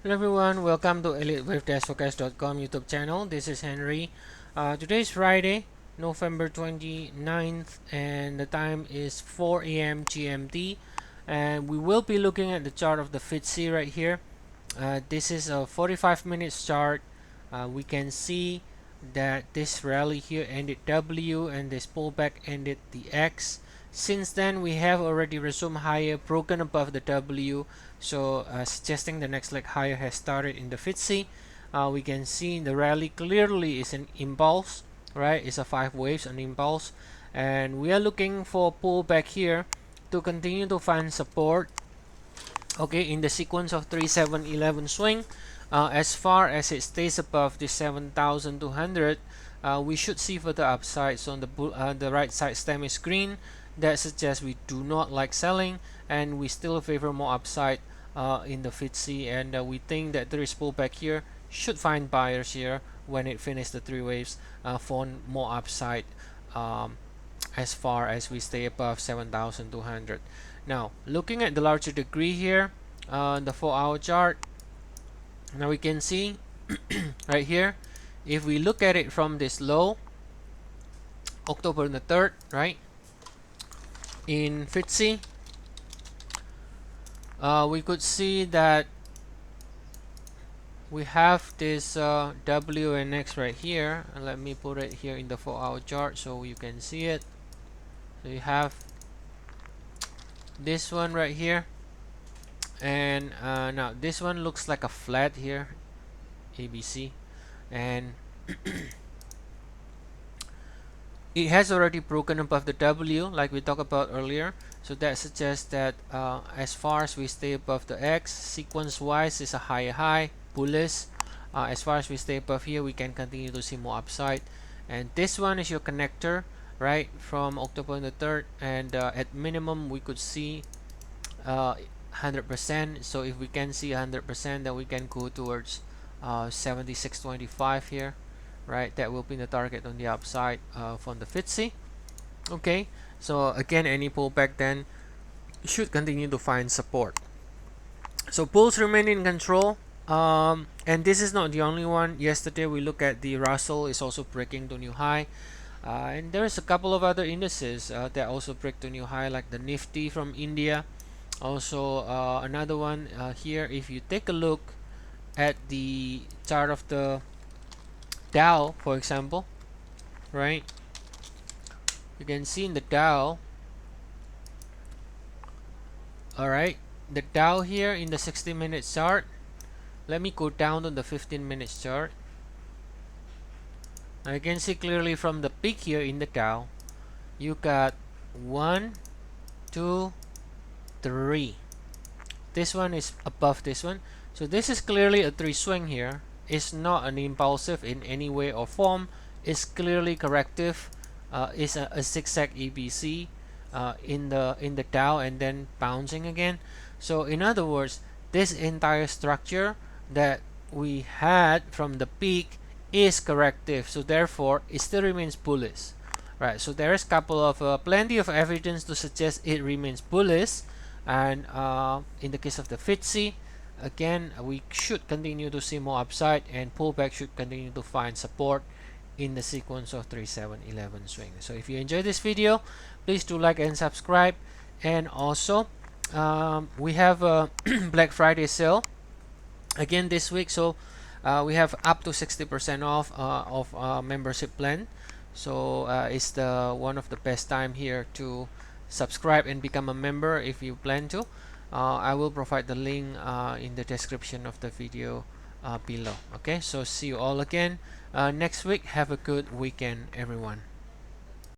Hello everyone, welcome to Elliott Wave Forex.com YouTube channel. This is Henry. Today is Friday, November 29th, and the time is 4 a.m. GMT. And we will be looking at the chart of the FTSE right here. This is a 45-minute chart. We can see that this rally here ended W and this pullback ended the X. Since then, we have already resumed higher, broken above the W, so suggesting the next leg higher has started in the FTSE. We can see the rally clearly is an impulse, right? It's a 5 waves, an impulse, and we are looking for a pullback here to continue to find support. Okay, in the sequence of 3-7-11 swing, as far as it stays above the 7,200, we should see further upside. So on the right side stem is green. That suggests we do not like selling, and we still favor more upside in the FTSE, and we think that there is pullback here, should find buyers here when it finishes the 3 waves for more upside as far as we stay above 7,200. Now looking at the larger degree here, the 4-hour chart, now we can see right here, if we look at it from this low, October the 3rd, right, in FTSE, we could see that we have this W and X right here, and let me put it here in the 4-hour chart so you can see it. So you have this one right here, and now this one looks like a flat here, ABC, and it has already broken above the W like we talked about earlier. So that suggests that as far as we stay above the X, sequence wise is a higher high, bullish. As far as we stay above here, we can continue to see more upside. And this one is your connector, right, from October the 3rd, and at minimum we could see 100%. So if we can see 100%, then we can go towards 76.25 here, right? That will be the target on the upside from the FTSE. Okay, so again, any pullback then should continue to find support. So bulls remain in control, and this is not the only one. Yesterday we look at the Russell is also breaking to new high, and there's a couple of other indices that also break to new high, like the Nifty from India. Also another one here, if you take a look at the chart of the Dow, for example, right, you can see in the Dow, alright, the Dow here in the 60-minute chart. Let me go down to the 15-minute chart. Now you can see clearly from the peak here in the Dow, you got 1, 2, 3. This one is above this one, so this is clearly a 3 swing here. It's not an impulsive in any way or form. It's clearly corrective. It's a zigzag ABC in the Dow, and then bouncing again. So in other words, this entire structure that we had from the peak is corrective, so therefore it still remains bullish, right? So there is couple of plenty of evidence to suggest it remains bullish, and in the case of the FTSE, again, we should continue to see more upside, and pullback should continue to find support in the sequence of 3-7-11 swing. So if you enjoyed this video, please do like and subscribe. And also we have a Black Friday sale again this week, so we have up to 60% off of membership plan. So it's the one of the best time here to subscribe and become a member if you plan to. I will provide the link in the description of the video below. Okay, so see you all again next week. Have a good weekend, everyone.